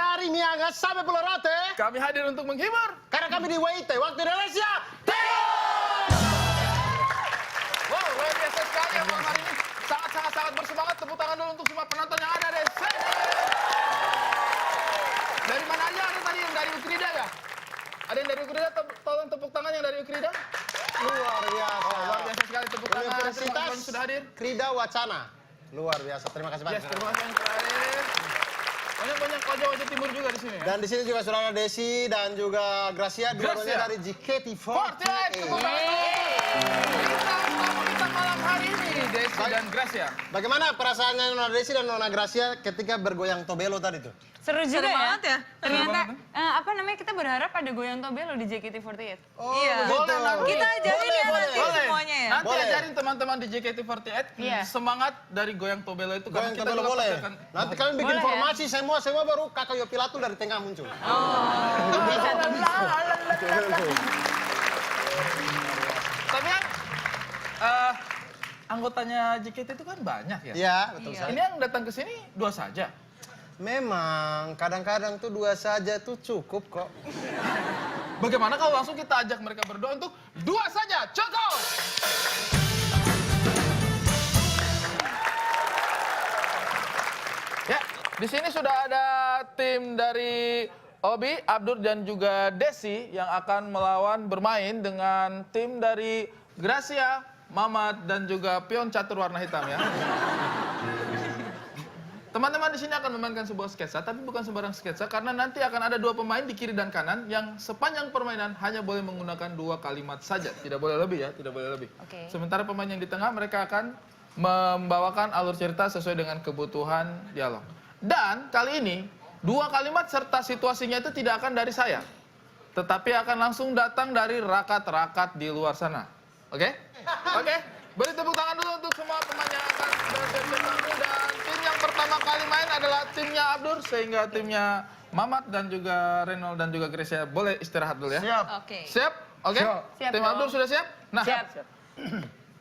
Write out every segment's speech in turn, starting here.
Dari Miangas sampai Pulau Rote, kami hadir untuk menghibur. karena kami di WIT, Waktu Indonesia Timur. Wow, luar biasa sekali ya malam hari ini. Sangat bersemangat. Tepuk tangan dulu untuk semua penonton yang ada di sini. Dari mana aja ada tadi? Yang dari Ukrida ya? Ada yang dari Ukrida? Tolong tepuk tangan yang dari Ukrida. Luar biasa. Oh, luar biasa sekali tepuk tangan. Universitas Teman-teman sudah hadir. Krida Wacana. Luar biasa. Terima kasih banyak. Yes, terima kasih yang sudah hadir. Banyak wajah-wajah timur juga di sini ya. Dan di sini juga sudah ada Desi dan juga Gracia, dua-duanya dari JKT48. Tepuk tangan. Kita malam hari ini Desi dan Gracia. Bagaimana perasaannya Nona Desi dan Nona Gracia ketika bergoyang tobelo tadi tuh? Seru juga banget ya. Ternyata kita berharap ada goyang tobelo di JKT48. Oh, Iya. begitu. Kita ajarin ya nanti Boleh. semuanya ya. Nanti Boleh. ajarin teman-teman di JKT48 Iya. semangat dari goyang tobelo itu. Goyang Karena kita tobelo juga boleh. pasti akan- Nanti kalian bikin Boleh, ya? formasi semua baru kakak Yopilatul dari tengah muncul. Tapi kan anggotanya JKT itu kan banyak ya. Iya, betul Iya. sekali. Ini yang datang ke sini 2 saja. Memang kadang-kadang tuh 2 saja tuh cukup kok. Bagaimana kalau langsung kita ajak mereka berdoa untuk 2 saja, cukup! Ya, di sini sudah ada tim dari Obi, Abdur dan juga Desi yang akan melawan bermain dengan tim dari Gracia, Mamat dan juga Pion Catur warna hitam ya. Teman-teman di sini akan memainkan sebuah sketsa, tapi bukan sembarang sketsa karena nanti akan ada 2 pemain di kiri dan kanan yang sepanjang permainan hanya boleh menggunakan 2 kalimat saja, tidak boleh lebih ya, tidak boleh lebih. Oke. Sementara pemain yang di tengah mereka akan membawakan alur cerita sesuai dengan kebutuhan dialog. Dan kali ini 2 kalimat serta situasinya itu tidak akan dari saya, tetapi akan langsung datang dari rakat-rakat di luar sana. Oke? Oke? Beri tepuk tangan dulu untuk semua pemain yang akan bersiap-siap tampil. Dan tim yang pertama kali main adalah timnya Abdur, sehingga timnya Mamat dan juga Renol dan juga Gracia boleh istirahat dulu ya. Siap. Oke. Siap? Oke? Siap Tim dong. Abdur sudah siap? Nah, Siap.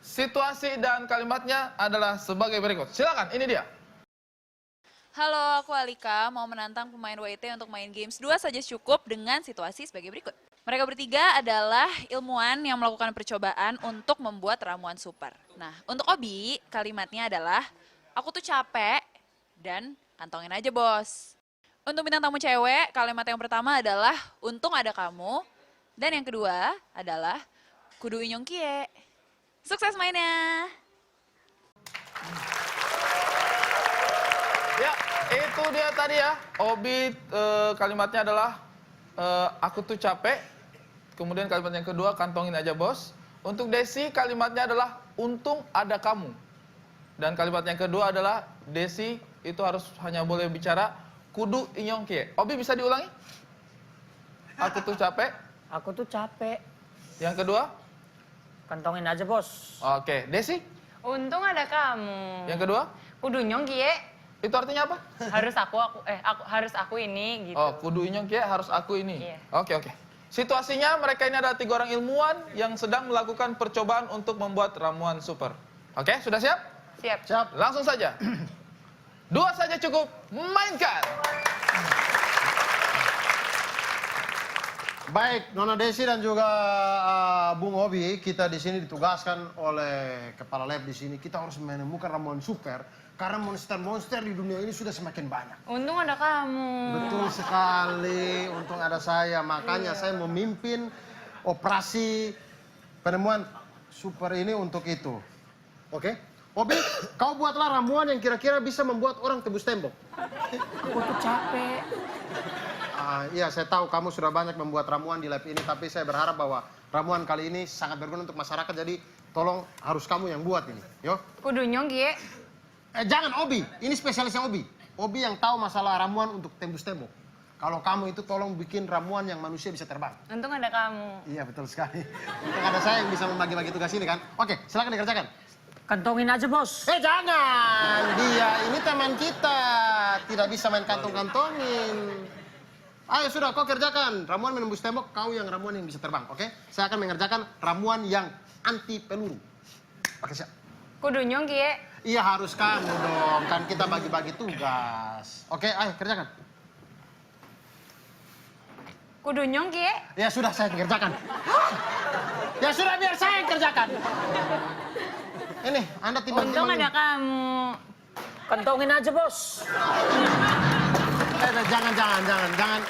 situasi dan kalimatnya adalah sebagai berikut. Silakan, ini dia. Halo, aku Alika, mau menantang pemain WIT untuk main games 2 saja cukup dengan situasi sebagai berikut. Mereka bertiga adalah ilmuwan yang melakukan percobaan untuk membuat ramuan super. Nah, untuk Obi, kalimatnya adalah, aku tuh capek dan kantongin aja bos. Untuk bintang tamu cewek, kalimat yang pertama adalah, untung ada kamu. Dan yang kedua adalah, kudu inyong kie. Sukses mainnya! Ya, itu dia tadi ya. Obi kalimatnya adalah aku tuh capek. Kemudian kalimat yang kedua kantongin aja bos. Untuk Desi kalimatnya adalah untung ada kamu. Dan kalimat yang kedua adalah Desi itu harus hanya boleh bicara kudu inyong kie. Obi bisa diulangi? Aku tuh capek. Aku tuh capek. Yang kedua? Kantongin aja, Bos. Oke, Desi. Untung ada kamu. Yang kedua? Kudu nyong kie. Itu artinya apa? Harus aku ini gitu. Oh, kudu inyong kie harus aku ini. Iya. Oke. Situasinya mereka ini adalah 3 orang ilmuwan yang sedang melakukan percobaan untuk membuat ramuan super. Oke, sudah siap? Siap. Siap. Langsung saja. 2 saja cukup, mainkan. Baik, Nona Desi dan juga Bung Obi, kita di sini ditugaskan oleh kepala lab di sini. Kita harus menemukan ramuan super karena monster-monster di dunia ini sudah semakin banyak. Untung ada kamu. Betul sekali, untung ada saya. Makanya saya memimpin operasi penemuan super ini untuk itu. Oke? Obi, kau buatlah ramuan yang kira-kira bisa membuat orang tembus tembok. Aku tuh capek. Iya, saya tahu kamu sudah banyak membuat ramuan di lab ini, tapi saya berharap bahwa ramuan kali ini sangat berguna untuk masyarakat, jadi tolong harus kamu yang buat ini. Yo. Kudu nyong kie. Jangan Obi, ini spesialisnya Obi. Obi yang tahu masalah ramuan untuk tembus tembok. Kalau kamu itu tolong bikin ramuan yang manusia bisa terbang. Untung ada kamu. Iya, betul sekali. Untung ada saya yang bisa membagi-bagi tugas ini kan. Oke, silakan dikerjakan. Kantongin aja, Bos. Jangan! Dia ini teman kita. Tidak bisa main kantong-kantongin. Ayo sudah, kau kerjakan. Ramuan menembus tembok, kau yang ramuan yang bisa terbang, oke? Saya akan mengerjakan ramuan yang anti peluru. Oke, siap. Kudu nyong kie. Iya, harus kamu dong. Kan kita bagi-bagi tugas. Oke, ayo kerjakan. Kudu nyong Ki. Ya sudah, saya kerjakan. Ya sudah, biar saya yang kerjakan. Ini, Anda Untung timbang-timbang. ada kamu. Kantongin aja, Bos. Jangan.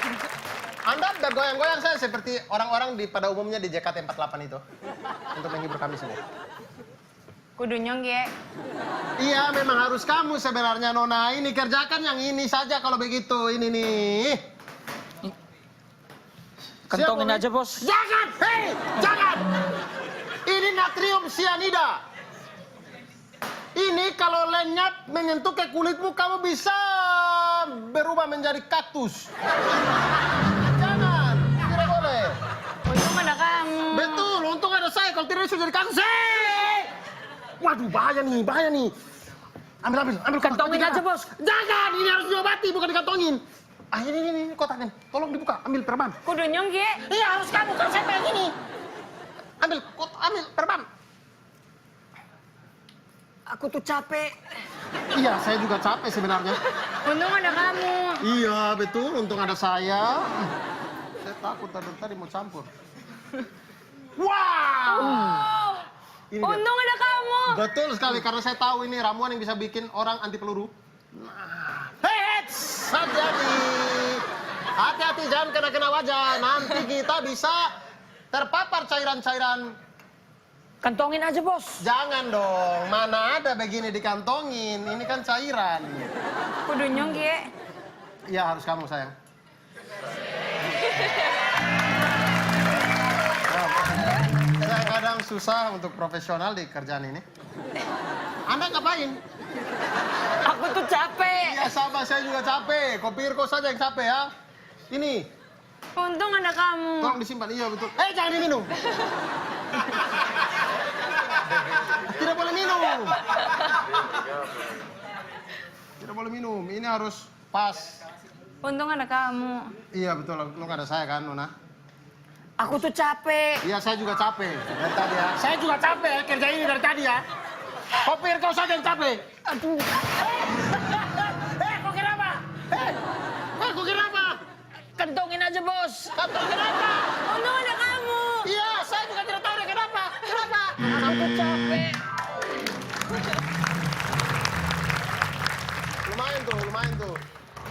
Anda bergoyang-goyang saya seperti orang-orang pada umumnya di JKT48 itu. Untuk menghibur kami semua. Kudu nyong Ki. Iya, memang harus kamu sebenarnya, Nona. Ini kerjakan yang ini saja kalau begitu. Ini nih. Kantongin Siap, aja, Bos. Jangan! Hei! Jangan! Ini natrium cyanida. Ini kalau lenyap menyentuh ke kulitmu, kamu bisa berubah menjadi kaktus. Jangan! Tidak boleh. Untung ada kamu. Betul, untung ada saya. Kalau tidak, sudah jadi kaktus. Hei! Waduh, bahaya nih. Ambil Kantongin kotak. aja, Bos. Jangan, ini harus diobati, bukan dikantongin. Ah, ini kotaknya. Tolong dibuka, ambil perban. Kudu nyong Ki. Iya, harus kamu, kan saya kayak gini. Ambil perban. Aku tuh capek. Iya, saya juga capek sebenarnya. Untung ada kamu. Iya, betul, untung ada saya. Saya takut tadi mau campur. Wow! Ini dia. Untung ada kamu. Betul sekali, karena saya tahu ini ramuan yang bisa bikin orang anti peluru. Nah, hati-hati. Hati-hati, jangan kena wajah. Nanti kita bisa terpapar cairan-cairan. Kantongin aja, Bos. Jangan dong, mana ada begini dikantongin. Ini kan cairan. Kudu nyong Ki. Iya, harus kamu, sayang. Saya kadang susah untuk profesional di kerjaan ini. Anda ngapain? Aku tuh capek. Iya, sama, saya juga capek. Kopirko saja yang capek ya. Ini, Untung ada kamu. tolong disimpan. Iya, betul. Jangan diminum. Tidak boleh minum. Tidak boleh minum. Ini harus pas. Untung ada kamu. Iya, betul. Lu nggak ada saya kan, Nona? Aku tuh capek. Iya, saya juga capek dari tadi ya. Saya juga capek kerja ini dari tadi ya. Kopir kau saja yang capek. Aduh. Kau kira apa? Kau kira apa? Kantongin aja, Bos. Kau kira apa? Untung ada kamu. Iya, saya juga tidak tahu deh kenapa. Kenapa? Aku capek. Lumayan tuh.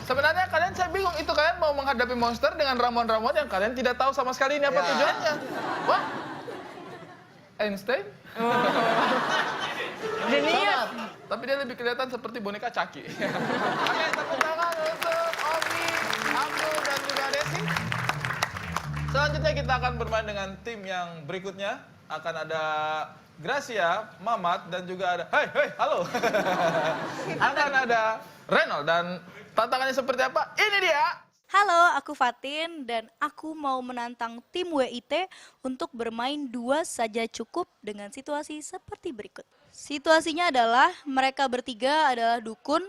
Sebenarnya kalian saya bingung, itu kalian mau menghadapi monster dengan ramuan-ramuan yang kalian tidak tahu sama sekali ini apa Ya. tujuannya. Wah, Einstein? Jenius. Tapi dia lebih kelihatan seperti boneka Caki. Oke, tepuk tangan untuk Omi, Abdul, dan juga Desi. Selanjutnya kita akan bermain dengan tim yang berikutnya. Akan ada Gracia, Mamat, dan juga ada... Hei, halo! Akan ada Reynold, dan tantangannya seperti apa? Ini dia! Halo, aku Fatin dan aku mau menantang tim WIT untuk bermain 2 saja cukup dengan situasi seperti berikut. Situasinya adalah mereka bertiga adalah dukun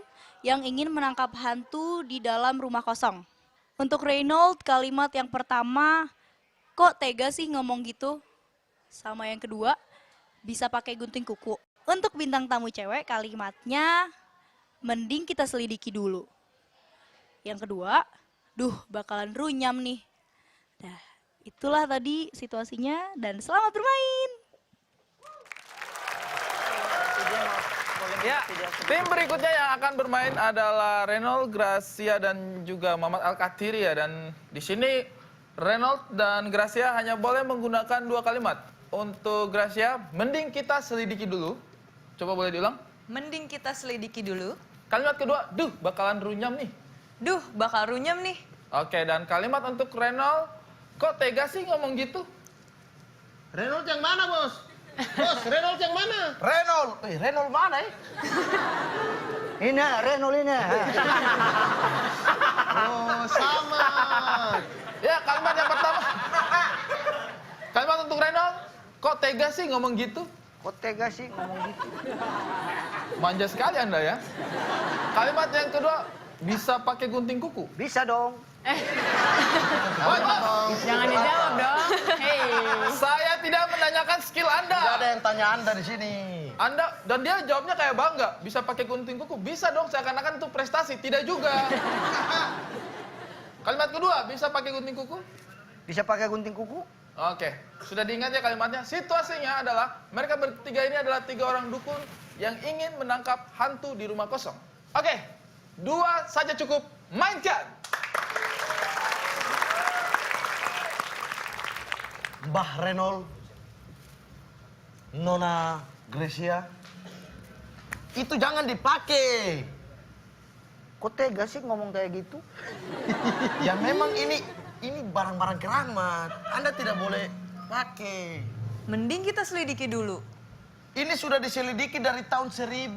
yang ingin menangkap hantu di dalam rumah kosong. Untuk Reynold, kalimat yang pertama, kok tega sih ngomong gitu? Sama yang kedua, bisa pakai gunting kuku. Untuk bintang tamu cewek, kalimatnya, mending kita selidiki dulu. Yang kedua, duh bakalan runyam nih. Nah, itulah tadi situasinya dan selamat bermain. Ya, tim berikutnya yang akan bermain adalah Reynold, Gracia, dan juga Mamat Al-Katiri ya. Dan di sini Reynold dan Gracia hanya boleh menggunakan 2 kalimat. Untuk Gracia, mending kita selidiki dulu. Coba boleh diulang? Mending kita selidiki dulu. Kalimat kedua, duh bakalan runyam nih. Duh, bakal runyam nih. Oke, dan kalimat untuk Reynold, kok tega sih ngomong gitu? Reynold yang mana, Bos? Bos, Reynold yang mana? Reynold mana Ini, Reynold ini. Oh, sama. Ya, kalimat yang pertama. Kalimat untuk Reynold, kok tega sih ngomong gitu? Kok tega sih ngomong gitu? Manja sekali Anda ya. Kalimat yang kedua, bisa pakai gunting kuku. Bisa dong. Jangan dijawab dong. Hei. Saya tidak menanyakan skill Tidak ada Anda. yang tanya Anda di sini. Anda dan dia jawabnya kayak bangga, bisa pakai gunting kuku. Bisa dong, seakan-akan itu prestasi. Tidak juga. Kalimat kedua, bisa pakai gunting kuku? Bisa pakai gunting kuku? Oke, sudah diingat ya kalimatnya? Situasinya adalah mereka bertiga ini adalah 3 orang dukun yang ingin menangkap hantu di rumah kosong. Oke, 2 saja cukup, mainkan! Mbah Renol, Nona Gracia, itu jangan dipakai. Kok tega sih ngomong kayak gitu? Ya memang ini barang-barang keramat. Anda tidak boleh pakai. Mending kita selidiki dulu. Ini sudah diselidiki dari tahun 1300.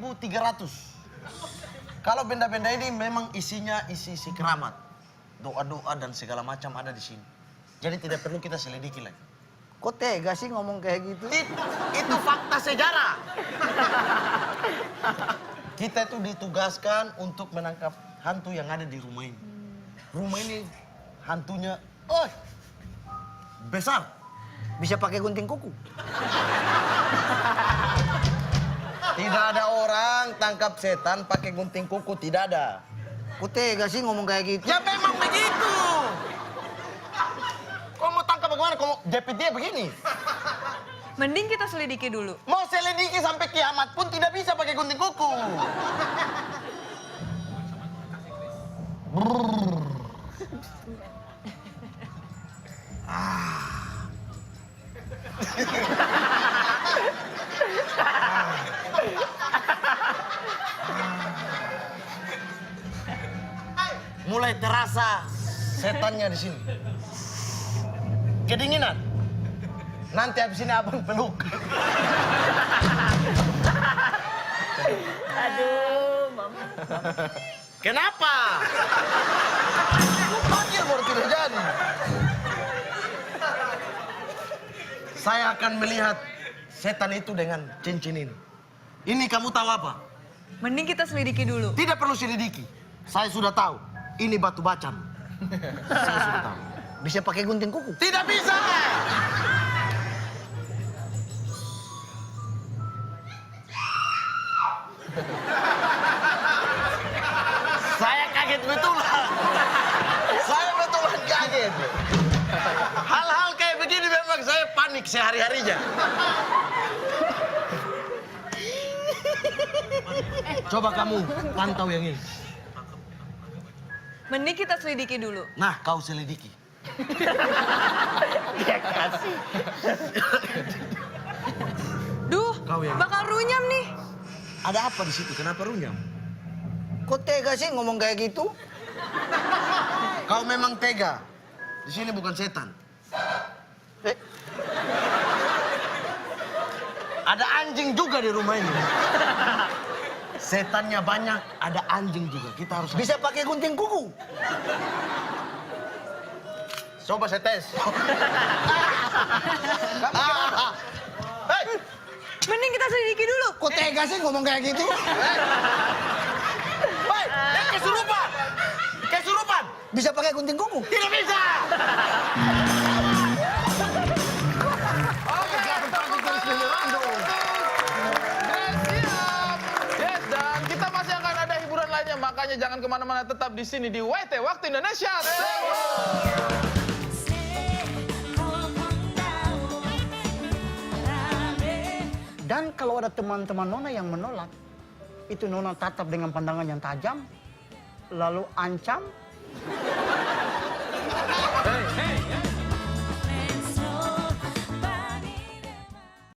Kalau benda-benda ini memang isinya isi keramat. Doa-doa dan segala macam ada di sini. Jadi tidak perlu kita selidiki lagi. Kok tega sih ngomong kayak gitu? Itu fakta sejarah. Kita itu ditugaskan untuk menangkap hantu yang ada di rumah ini. Rumah ini hantunya, besar. Bisa pakai gunting kuku. Tidak ada orang tangkap setan pakai gunting kuku, tidak ada. Kok tega sih ngomong kayak gitu? Ya memang begitu. Kau mau tangkap bagaimana? Kau mau jepit dia begini? Mending kita selidiki dulu. Mau selidiki sampai kiamat pun tidak bisa pakai gunting kuku. Mulai terasa setannya di sini. Kedinginan. Nanti habis ini abang peluk. Aduh, mama. Kenapa? Panggil baru tidak jadi. Saya akan melihat setan itu dengan cincin ini. Ini kamu tahu apa? Mending kita selidiki dulu. Tidak perlu selidiki. Saya sudah tahu. Ini batu bacan. Saya sudah tahu. Bisa pakai gunting kuku? Tidak bisa. Saya kaget betulan. Saya betulan kaget. Hal-hal kayak begini memang saya panik sehari-harinya. Coba kamu pantau yang ini. Mending kita selidiki dulu. Nah, kau selidiki. Dia kasih. Duh, Kau yang- bakal runyam nih. Ada apa di situ? Kenapa runyam? Kok tega sih ngomong kayak gitu? Kau memang tega. Di sini bukan setan. Ada anjing juga di rumah ini. Setannya banyak, ada anjing juga. Kita harus bisa pakai gunting kuku. Coba saya tes. Hei, Mending kita selidiki dulu. kok tega sih ngomong kayak gitu? Hei, kesurupan! Kesurupan! Bisa pakai gunting kuku? Tidak bisa! Yes, dan kita masih akan ada hiburan lainnya, makanya jangan kemana-mana, tetap di sini di WT Waktu Indonesia. Dan kalau ada teman-teman Nona yang menolak, itu Nona tatap dengan pandangan yang tajam, lalu ancam. Hey, hey, hey.